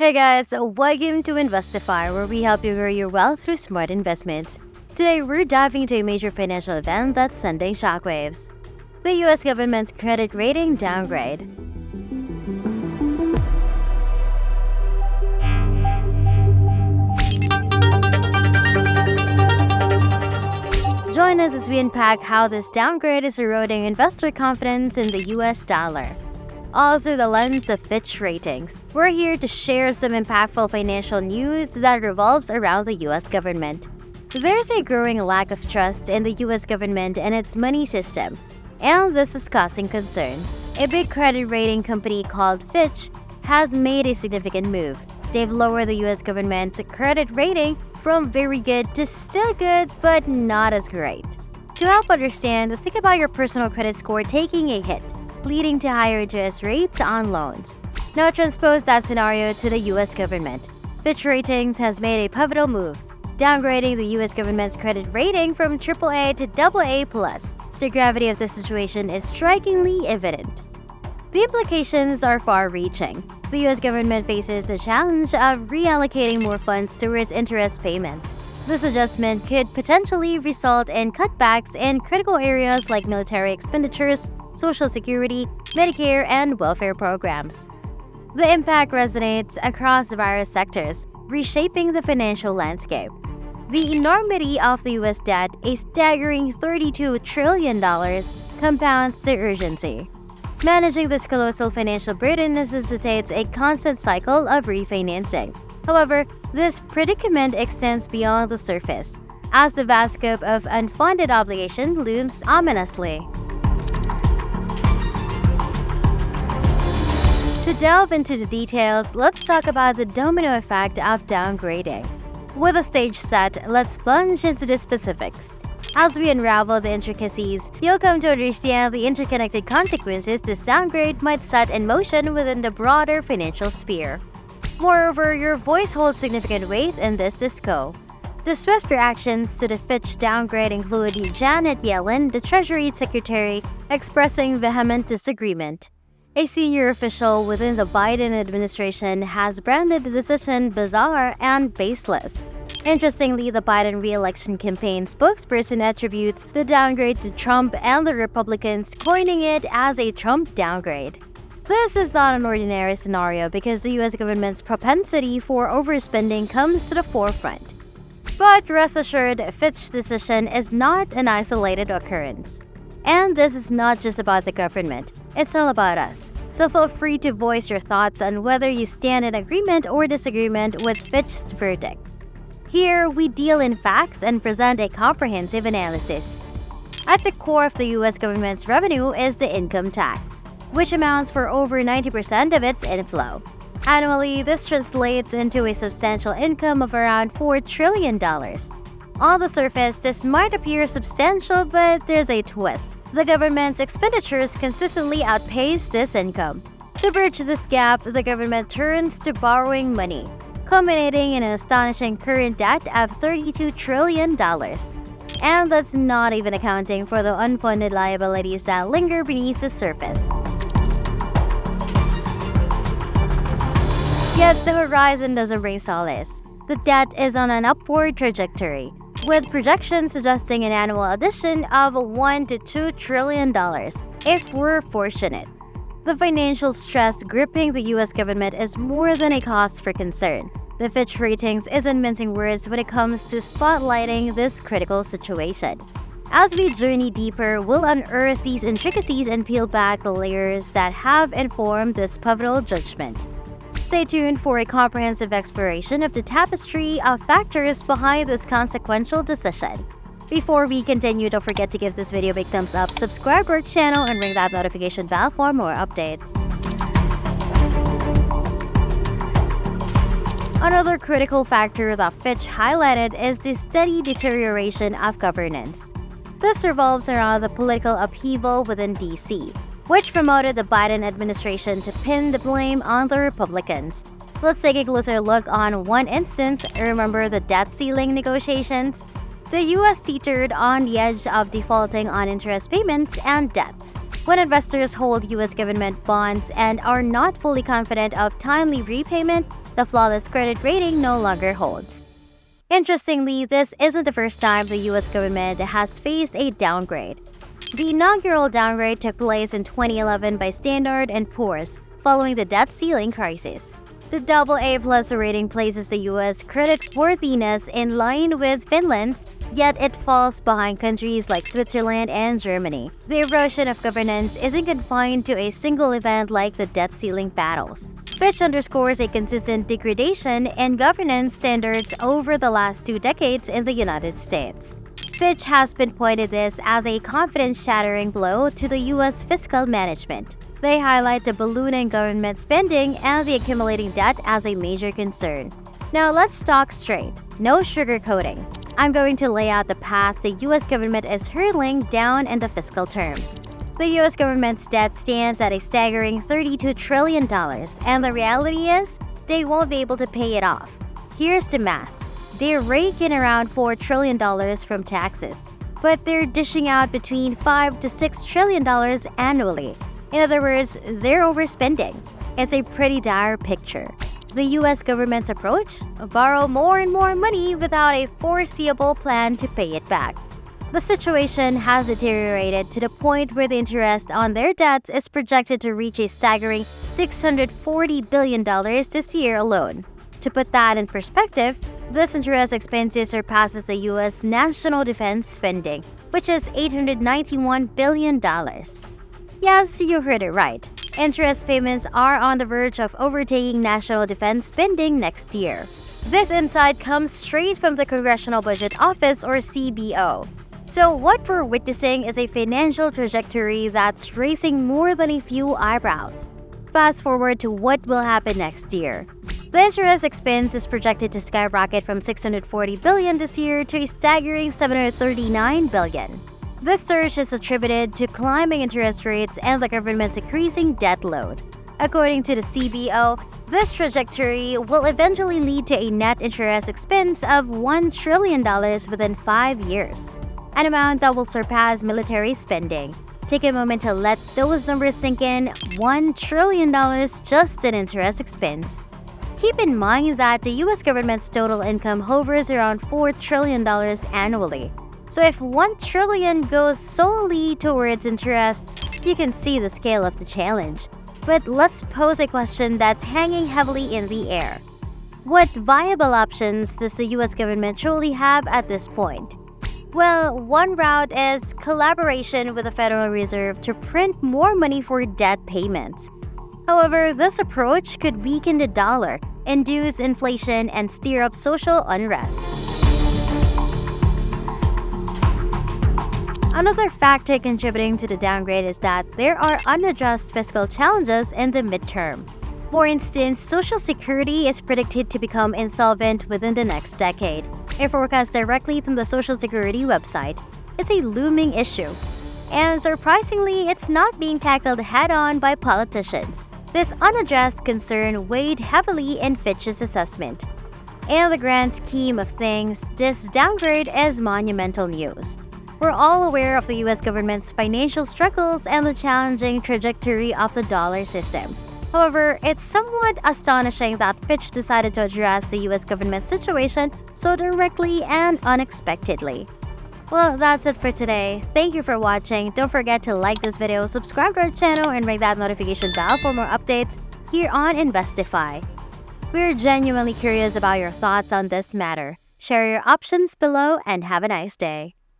Hey guys, welcome to Investify, where we help you grow your wealth through smart investments. Today, we're diving into a major financial event that's sending shockwaves: the US government's credit rating downgrade. Join us as we unpack how this downgrade is eroding investor confidence in the US dollar, all through the lens of Fitch Ratings. We're here to share some impactful financial news that revolves around the US government. There's a growing lack of trust in the US government and its money system, and this is causing concern. A big credit rating company called Fitch has made a significant move. They've lowered the US government's credit rating from very good to still good, but not as great. To help understand, think about your personal credit score taking a hit, leading to higher interest rates on loans. Now transpose that scenario to the US government. Fitch Ratings has made a pivotal move, downgrading the US government's credit rating from AAA to AA+. The gravity of the situation is strikingly evident. The implications are far-reaching. The US government faces the challenge of reallocating more funds towards interest payments. This adjustment could potentially result in cutbacks in critical areas like military expenditures, Social Security, Medicare, and welfare programs. The impact resonates across various sectors, reshaping the financial landscape. The enormity of the US debt, a staggering $32 trillion, compounds the urgency. Managing this colossal financial burden necessitates a constant cycle of refinancing. However, this predicament extends beyond the surface, as the vast scope of unfunded obligation looms ominously. To delve into the details, let's talk about the domino effect of downgrading. With the stage set, let's plunge into the specifics. As we unravel the intricacies, you'll come to understand the interconnected consequences this downgrade might set in motion within the broader financial sphere. Moreover, your voice holds significant weight in this disco. The swift reactions to the Fitch downgrade include Janet Yellen, the Treasury Secretary, expressing vehement disagreement. A senior official within the Biden administration has branded the decision bizarre and baseless. Interestingly, the Biden re-election campaign spokesperson attributes the downgrade to Trump and the Republicans, coining it as a Trump downgrade. This is not an ordinary scenario because the US government's propensity for overspending comes to the forefront. But rest assured, Fitch's decision is not an isolated occurrence. And this is not just about the government, it's all about us. So feel free to voice your thoughts on whether you stand in agreement or disagreement with Fitch's verdict. Here, we deal in facts and present a comprehensive analysis. At the core of the US government's revenue is the income tax, which amounts for over 90% of its inflow. Annually, this translates into a substantial income of around $4 trillion. On the surface, this might appear substantial, but there's a twist. The government's expenditures consistently outpace this income. To bridge this gap, the government turns to borrowing money, culminating in an astonishing current debt of $32 trillion. And that's not even accounting for the unfunded liabilities that linger beneath the surface. Yet the horizon doesn't bring solace. The debt is on an upward trajectory, with projections suggesting an annual addition of $1 to $2 trillion if we're fortunate. The financial stress gripping the US government is more than a cause for concern. The Fitch Ratings isn't mincing words when it comes to spotlighting this critical situation. As we journey deeper, we'll unearth these intricacies and peel back the layers that have informed this pivotal judgment. Stay tuned for a comprehensive exploration of the tapestry of factors behind this consequential decision. Before we continue, don't forget to give this video a big thumbs up, subscribe to our channel, and ring that notification bell for more updates. Another critical factor that Fitch highlighted is the steady deterioration of governance. This revolves around the political upheaval within DC, which promoted the Biden administration to pin the blame on the Republicans. Let's take a closer look on one instance. Remember the debt ceiling negotiations? The US teetered on the edge of defaulting on interest payments and debts. When investors hold US government bonds and are not fully confident of timely repayment, The flawless credit rating no longer holds. Interestingly, this isn't the first time the US government has faced a downgrade. The inaugural downgrade took place in 2011 by Standard & Poor's following the debt ceiling crisis. The AA+ rating places the US credit worthiness in line with Finland's, yet it falls behind countries like Switzerland and Germany. The erosion of governance isn't confined to a single event like the debt ceiling battles. Fitch underscores a consistent degradation in governance standards over the last 2 decades in the United States. Fitch has pinpointed this as a confidence-shattering blow to the U.S. fiscal management. They highlight the ballooning government spending and the accumulating debt as a major concern. Now let's talk straight, no sugarcoating. I'm going to lay out the path the U.S. government is hurtling down in the fiscal terms. The U.S. government's debt stands at a staggering $32 trillion, and the reality is, they won't be able to pay it off. Here's the math. They rake in around $4 trillion from taxes, but they're dishing out between $5 to $6 trillion annually. In other words, they're overspending. It's a pretty dire picture. The US government's approach? Borrow more and more money without a foreseeable plan to pay it back. The situation has deteriorated to the point where the interest on their debts is projected to reach a staggering $640 billion this year alone. To put that in perspective, this interest expense surpasses the US national defense spending, which is $891 billion. Yes, you heard it right. Interest payments are on the verge of overtaking national defense spending next year. This insight comes straight from the Congressional Budget Office, or CBO. So what we're witnessing is a financial trajectory that's raising more than a few eyebrows. Fast forward to what will happen next year. The interest expense is projected to skyrocket from $640 billion this year to a staggering $739 billion. This surge is attributed to climbing interest rates and the government's increasing debt load. According to the CBO, this trajectory will eventually lead to a net interest expense of $1 trillion within 5 years, an amount that will surpass military spending. Take a moment to let those numbers sink in. $1 trillion just in interest expense. Keep in mind that the US government's total income hovers around $4 trillion annually. So if $1 trillion goes solely towards interest, you can see the scale of the challenge. But let's pose a question that's hanging heavily in the air. What viable options does the US government truly have at this point? Well, one route is collaboration with the Federal Reserve to print more money for debt payments. However, this approach could weaken the dollar, induce inflation, and stir up social unrest. Another factor contributing to the downgrade is that there are unaddressed fiscal challenges in the midterm. For instance, Social Security is predicted to become insolvent within the next decade. A forecast directly from the Social Security website. It's a looming issue. And surprisingly, it's not being tackled head-on by politicians. This unaddressed concern weighed heavily in Fitch's assessment. In the grand scheme of things, this downgrade is monumental news. We're all aware of the US government's financial struggles and the challenging trajectory of the dollar system. However, it's somewhat astonishing that Fitch decided to address the US government situation so directly and unexpectedly. Well, that's it for today. Thank you for watching. Don't forget to like this video, subscribe to our channel, and ring that notification bell for more updates here on Investify. We're genuinely curious about your thoughts on this matter. Share your options below and have a nice day.